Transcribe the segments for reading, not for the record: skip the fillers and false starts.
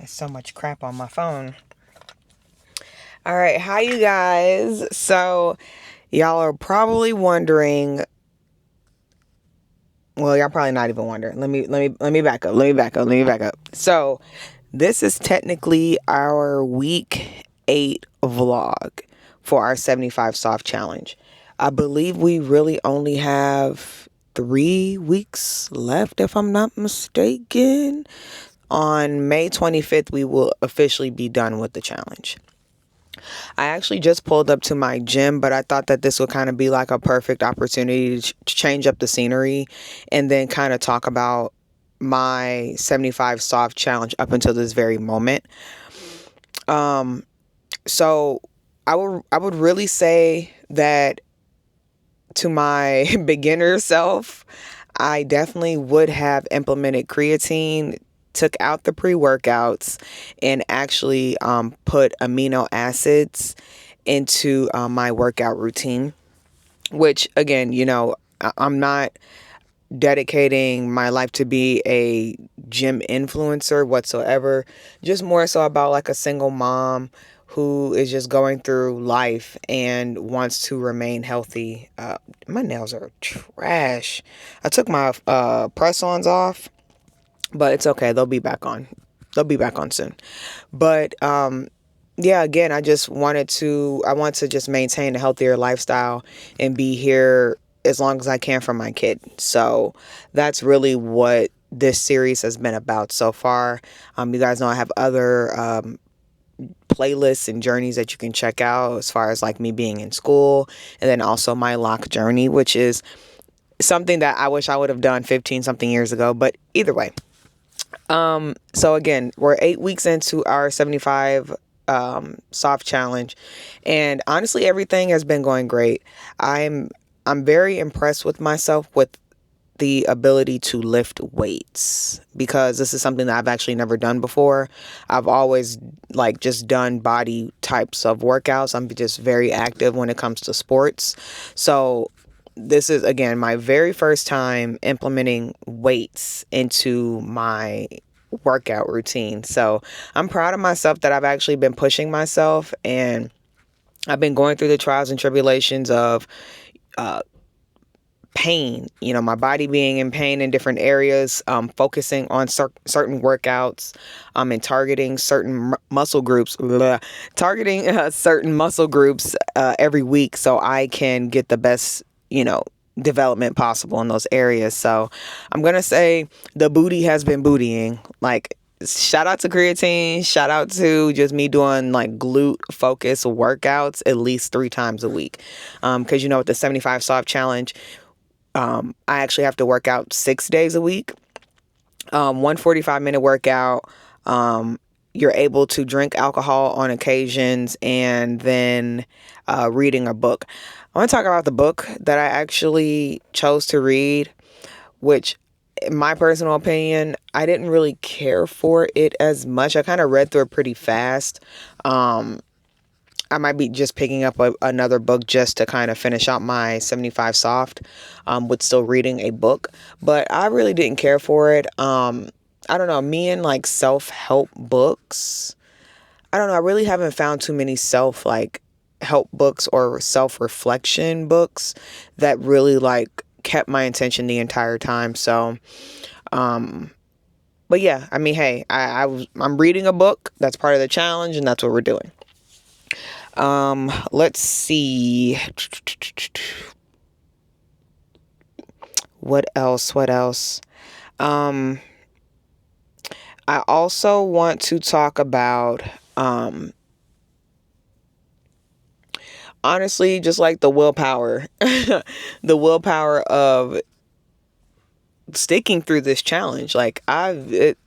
There's so much crap on my phone. All right, hi you guys. So y'all are probably wondering. Well, y'all probably not even wondering. Let me back up. So this is technically our week 8 vlog for our 75 soft challenge. I believe we really only have 3 weeks left, if I'm not mistaken. On May 25th, we will officially be done with the challenge. I actually just pulled up to my gym, but I thought that this would kind of be like a perfect opportunity to change up the scenery and then kind of talk about my 75 soft challenge up until this very moment. So I would really say that to my beginner self, I definitely would have implemented creatine, took out the pre-workouts, and actually put amino acids into my workout routine, which again, I'm not dedicating my life to be a gym influencer whatsoever, just more so about like a single mom who is just going through life and wants to remain healthy. My nails are trash. I took my press-ons off, but it's okay. They'll be back on. They'll be back on soon. But yeah, again, I want to just maintain a healthier lifestyle and be here as long as I can for my kid. So that's really what this series has been about so far. You guys know I have other playlists and journeys that you can check out as far as like me being in school, and then also my lock journey, which is something that I wish I would have done 15 something years ago. But either way, so again, we're 8 weeks into our 75 soft challenge, and honestly, everything has been going great. I'm very impressed with myself with the ability to lift weights, because this is something that I've actually never done before. I've always like just done body types of workouts. I'm just very active when it comes to sports. So this is again my very first time implementing weights into my workout routine. So I'm proud of myself that I've actually been pushing myself, and I've been going through the trials and tribulations of pain, my body being in pain in different areas, focusing on certain workouts, and targeting certain muscle groups, targeting certain muscle groups every week so I can get the best, development possible in those areas. So I'm going to say the booty has been bootying. Like, shout out to creatine, shout out to just me doing like glute focus workouts at least 3 times a week. Because with the 75 soft challenge, I actually have to work out 6 days a week. One 45-minute workout. You're able to drink alcohol on occasions, and then reading a book. I want to talk about the book that I actually chose to read, which, in my personal opinion, I didn't really care for it as much. I kind of read through it pretty fast. I might be just picking up another book just to kind of finish out my 75 soft with still reading a book. But I really didn't care for it. I don't know. Me and like self-help books, I don't know. I really haven't found too many help books or self-reflection books that really like kept my attention the entire time. So, but yeah, I mean, hey, I'm reading a book. That's part of the challenge, and that's what we're doing. Let's see. What else? I also want to talk about, honestly, just like the willpower, the willpower of sticking through this challenge. Like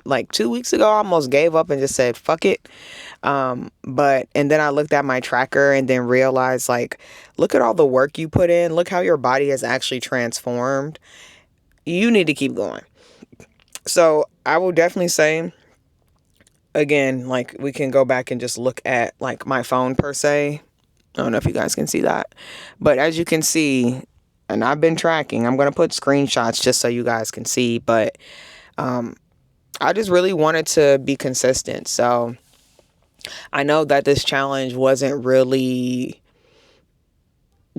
like 2 weeks ago, I almost gave up and just said, fuck it. And then I looked at my tracker and then realized, like, look at all the work you put in. Look how your body has actually transformed. You need to keep going. So I will definitely say, again, like, we can go back and just look at like my phone per se. I don't know if you guys can see that, but as you can see, and I've been tracking, I'm going to put screenshots just so you guys can see, but, I just really wanted to be consistent. So I know that this challenge wasn't really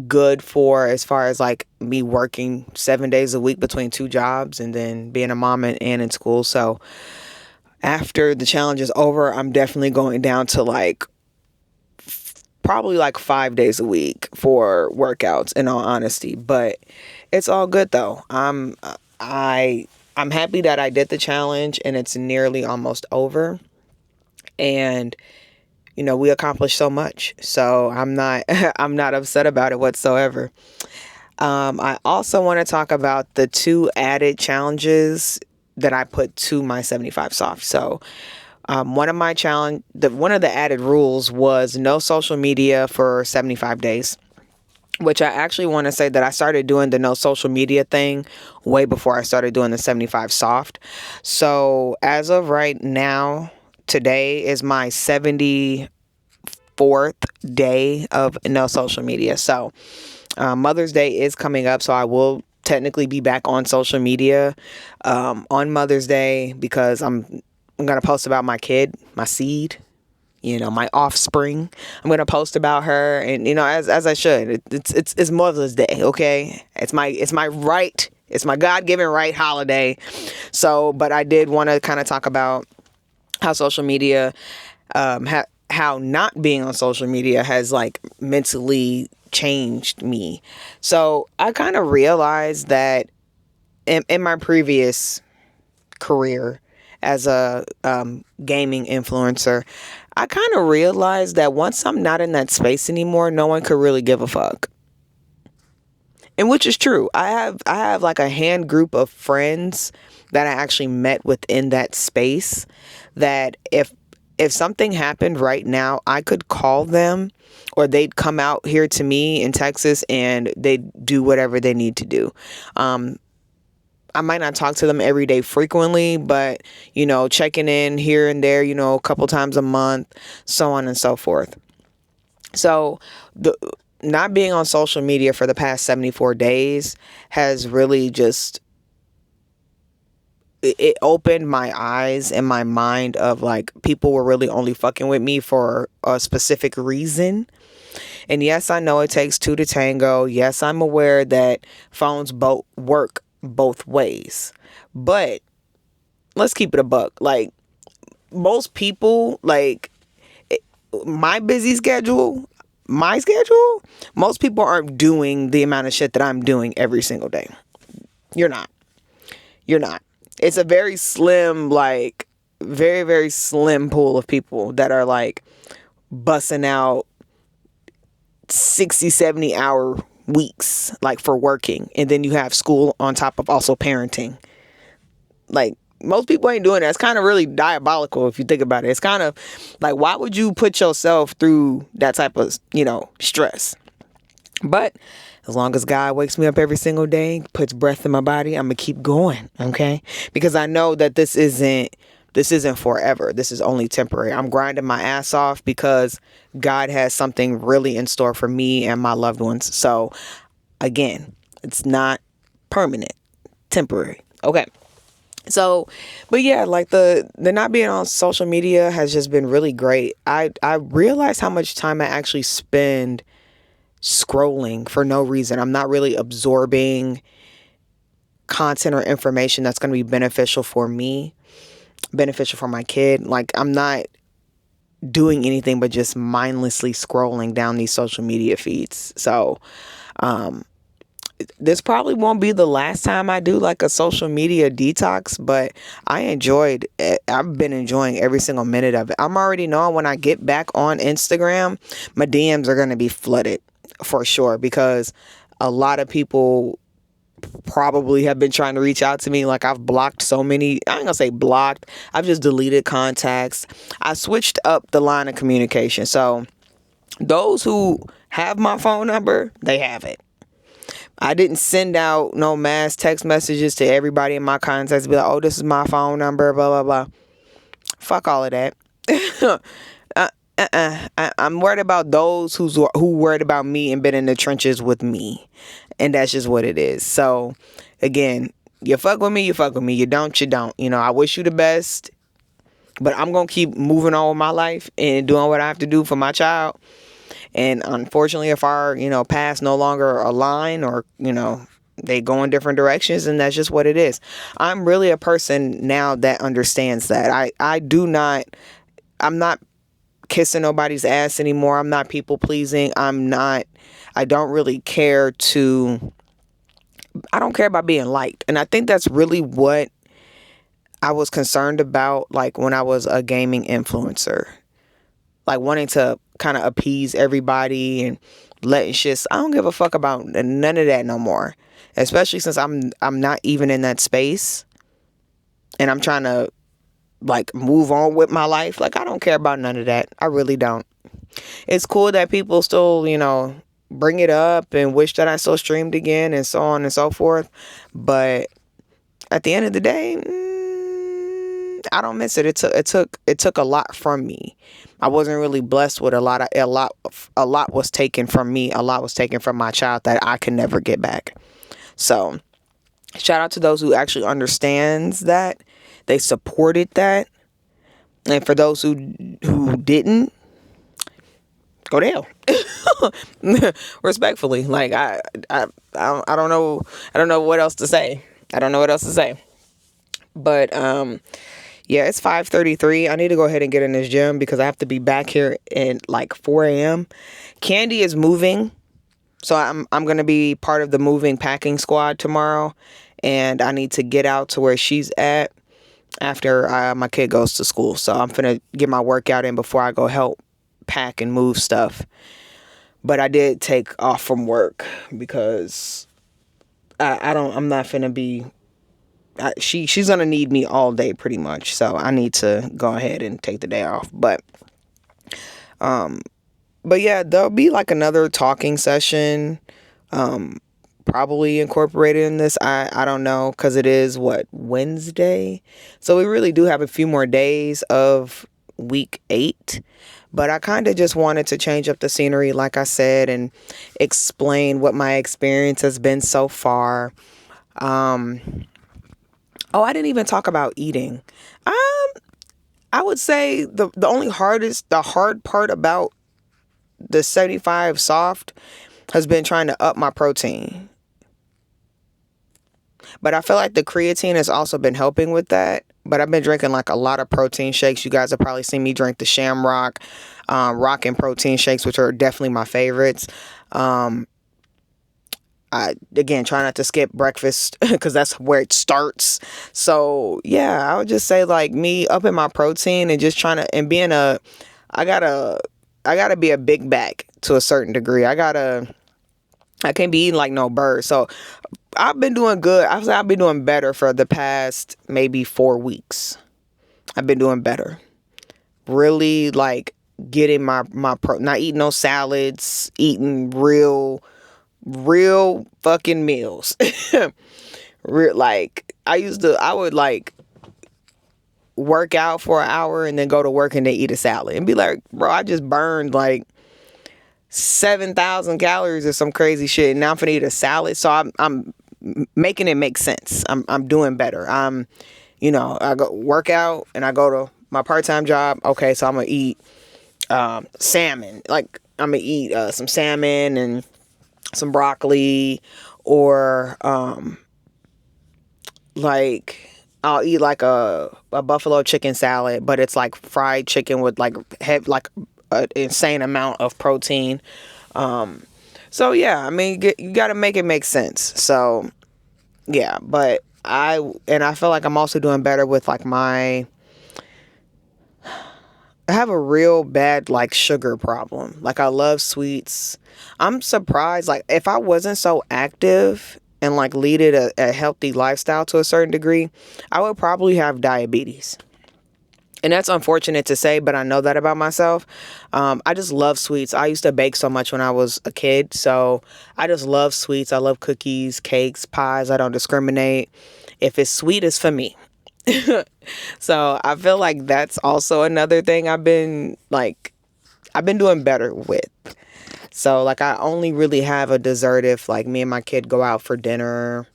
good for as far as like me working 7 days a week between two jobs and then being a mom and in school. So after the challenge is over, I'm definitely going down to like probably like 5 days a week for workouts, in all honesty. But it's all good though. I'm happy that I did the challenge and it's nearly almost over. And we accomplished so much. So I'm not I'm not upset about it whatsoever. I also want to talk about the two added challenges that I put to my 75 soft. So one of one of the added rules was no social media for 75 days, which I actually want to say that I started doing the no social media thing way before I started doing the 75 soft. So as of right now, today is my 74th day of no social media. So Mother's Day is coming up, so I will technically be back on social media on Mother's Day because I'm going to post about my kid, my seed, my offspring. I'm going to post about her, and as I should. It's Mother's Day, okay? It's my right. It's my God-given right holiday. So, but I did want to kind of talk about how social media, how not being on social media has like mentally changed me. So I kind of realized that in my previous career as a gaming influencer, I kind of realized that once I'm not in that space anymore, no one could really give a fuck. And which is true. I have like a hand group of friends that I actually met within that space that if something happened right now, I could call them or they'd come out here to me in Texas and they'd do whatever they need to do. I might not talk to them every day frequently, but, checking in here and there, a couple times a month, so on and so forth. So the not being on social media for the past 74 days has really just, it opened my eyes and my mind of like people were really only fucking with me for a specific reason. And yes, I know it takes two to tango. Yes, I'm aware that phones work both ways. But let's keep it a buck. Like most people, like my schedule, most people aren't doing the amount of shit that I'm doing every single day. You're not. It's a very slim, like very, very slim pool of people that are like bussing out 60, 70 hour weeks, like for working. And then you have school on top of also parenting. Like most people ain't doing that. It's kind of really diabolical if you think about it. It's kind of like, why would you put yourself through that type of, stress? But as long as God wakes me up every single day, puts breath in my body, I'm going to keep going, okay? Because I know that this isn't forever. This is only temporary. I'm grinding my ass off because God has something really in store for me and my loved ones. So, again, it's not permanent, temporary, okay? So, but yeah, like the not being on social media has just been really great. I realized how much time I actually spend scrolling for no reason. I'm not really absorbing content or information that's going to be beneficial for me, beneficial for my kid. Like I'm not doing anything but just mindlessly scrolling down these social media feeds. So, this probably won't be the last time I do like a social media detox, but I've been enjoying every single minute of it. I'm already knowing when I get back on Instagram, my DMs are going to be flooded for sure, because a lot of people probably have been trying to reach out to me. Like I've blocked so many, I ain't gonna say blocked, I've just deleted contacts. I switched up the line of communication. So those who have my phone number, they have it. I didn't send out no mass text messages to everybody in my contacts, be like, oh, this is my phone number, blah, blah, blah. Fuck all of that. I'm worried about those who worried about me and been in the trenches with me. And that's just what it is. So, again, You fuck with me, you fuck with me. You don't, you don't. I wish you the best, but I'm going to keep moving on with my life and doing what I have to do for my child. And unfortunately, if our, paths no longer align, or, they go in different directions, and that's just what it is. I'm really a person now that understands that. I'm not kissing nobody's ass anymore. I'm not people pleasing. I don't really care I don't care about being liked. And I think that's really what I was concerned about, like when I was a gaming influencer, like wanting to kind of appease everybody and letting shit. I don't give a fuck about none of that no more. Especially since I'm not even in that space, and I'm trying to like move on with my life. Like, I don't care about none of that. I really don't. It's cool that people still, bring it up and wish that I still streamed again and so on and so forth. But at the end of the day, I don't miss it. It took a lot from me. I wasn't really blessed with a lot. A lot was taken from me. A lot was taken from my child that I can never get back. So shout out to those who actually understands that. They supported that. And for those who didn't, go to hell. Respectfully. Like, I don't know what else to say. I don't know what else to say. But yeah, it's 5:33. I need to go ahead and get in this gym because I have to be back here at like 4 a.m. Candy is moving. So I'm going to be part of the moving packing squad tomorrow, and I need to get out to where she's at after my kid goes to school. So I'm going to get my workout in before I go help pack and move stuff. But I did take off from work because I'm not going to be, she's going to need me all day pretty much. So I need to go ahead and take the day off. But yeah, there'll be like another talking session, probably incorporated in this. I don't know, because it is Wednesday. So we really do have a few more days of week 8. But I kind of just wanted to change up the scenery, like I said, and explain what my experience has been so far. I didn't even talk about eating. I would say the hard part about the 75 soft has been trying to up my protein. But I feel like the creatine has also been helping with that. But I've been drinking like a lot of protein shakes. You guys have probably seen me drink the Shamrock, Rockin' protein shakes, which are definitely my favorites. I, again, try not to skip breakfast because that's where it starts. So yeah, I would just say like me upping my protein and just trying to, and being I gotta be a big back to a certain degree. I can't be eating like no bird. So I've been doing good. I've been doing better for the past maybe 4 weeks. I've been doing better. Really like getting my not eating no salads, eating real fucking meals. Like I would like work out for an hour and then go to work and then eat a salad and be like, bro, I just burned like 7,000 calories or some crazy shit, and now I'm finna eat a salad. So I'm making it make sense. I'm doing better. I go work out and I go to my part-time job. Okay, so I'm gonna eat salmon. Like I'm gonna eat some salmon and some broccoli, or like I'll eat like a buffalo chicken salad, but it's like fried chicken with like an insane amount of protein. So yeah, I mean, you got to make it make sense. So yeah, but I feel like I'm also doing better with like I have a real bad like sugar problem. Like I love sweets. I'm surprised, like if I wasn't so active and like leaded a healthy lifestyle to a certain degree, I would probably have diabetes. And that's unfortunate to say, but I know that about myself. I just love sweets. I used to bake so much when I was a kid. So I just love sweets. I love cookies, cakes, pies. I don't discriminate. If it's sweet, it's for me. So I feel like that's also another thing I've been doing better with. So like I only really have a dessert if like me and my kid go out for dinner.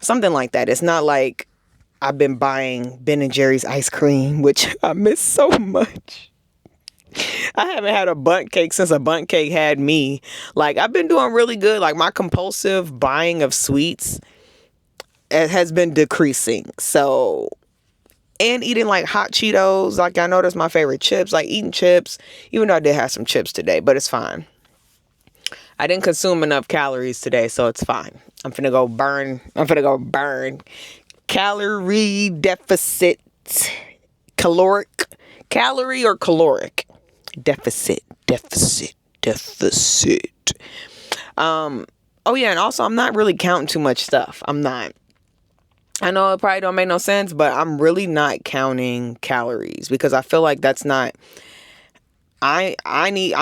Something like that. It's not like I've been buying Ben and Jerry's ice cream, which I miss so much. I haven't had a bundt cake since a bundt cake had me. Like, I've been doing really good. Like, my compulsive buying of sweets, it has been decreasing. So, and eating like hot Cheetos. Like, I know that's my favorite chips. Like, eating chips, even though I did have some chips today, but it's fine. I didn't consume enough calories today, so it's fine. I'm finna go burn. Calorie deficit. Calorie or caloric? Deficit. Oh yeah, and also I'm not really counting too much stuff. I'm not. I know it probably don't make no sense, but I'm really not counting calories because I feel like that's not. I'm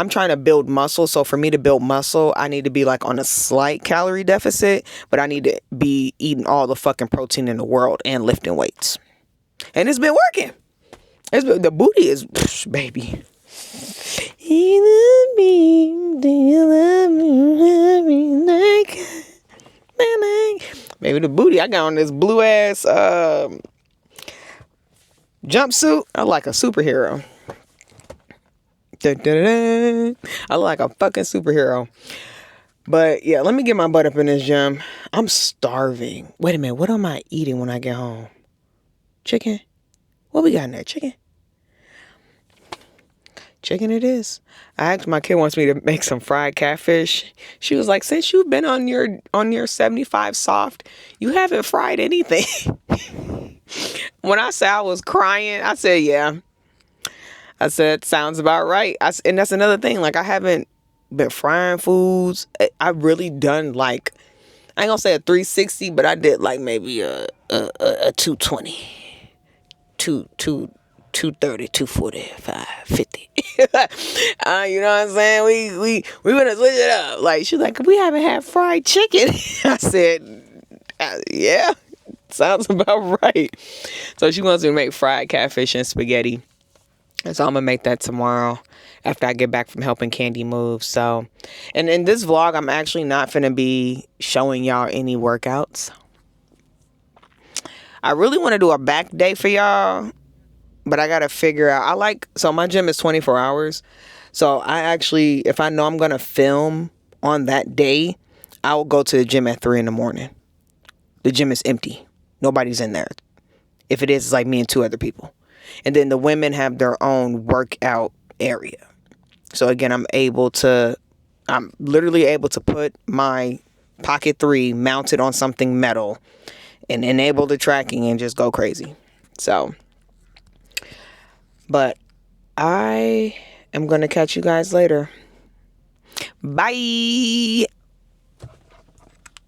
trying to build muscle. So for me to build muscle, I need to be like on a slight calorie deficit, but I need to be eating all the fucking protein in the world and lifting weights. And it's been working. The booty is, baby. You love me, do you love me like maybe the booty I got on this blue ass jumpsuit. I like a superhero. Da, da, da, da. I look like a fucking superhero. But yeah, let me get my butt up in this gym. I'm starving. Wait a minute, what am I eating when I get home? Chicken? What we got in there? Chicken? Chicken it is. I asked my kid wants me to make some fried catfish. She was like, since you've been on your 75 soft, you haven't fried anything. When I said I was crying, I said, yeah. I said, sounds about right. And that's another thing. Like, I haven't been frying foods. I've really done like, I ain't gonna say a 360, but I did like maybe a 220, 230, 245, 50. You know what I'm saying? We gonna switch it up. Like, she's like, we haven't had fried chicken. I said, yeah, sounds about right. So she wants me to make fried catfish and spaghetti. And so I'm going to make that tomorrow after I get back from helping Candy move. So, and in this vlog, I'm actually not going to be showing y'all any workouts. I really want to do a back day for y'all, but I got to figure out. So my gym is 24 hours. So I actually, if I know I'm going to film on that day, I will go to the gym at 3 a.m. The gym is empty. Nobody's in there. If it is, it's like me and 2 other people. And then the women have their own workout area. So again, I'm literally able to put my Pocket 3 mounted on something metal and enable the tracking and just go crazy. So, but I am going to catch you guys later. Bye.